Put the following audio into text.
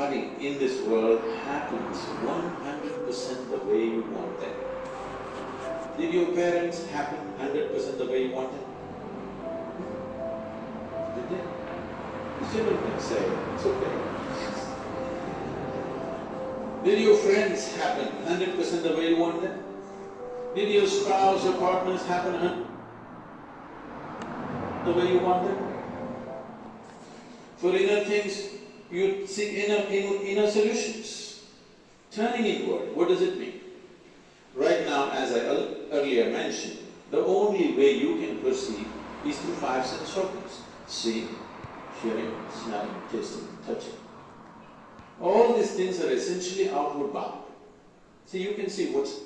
everybody in this world happens 100% the way you want them. Did your parents happen 100% the way you wanted? Did they? Children can say, it's okay. Did your friends happen 100% the way you want them? Did your spouse or partners happen the way you want them? For inner things, you seek inner solutions. Turning inward, what does it mean? Right now, as I earlier mentioned, the only way you can perceive is through five sense organs. Seeing, hearing, smelling, tasting, touching. All these things are essentially outward bound. So you can see what's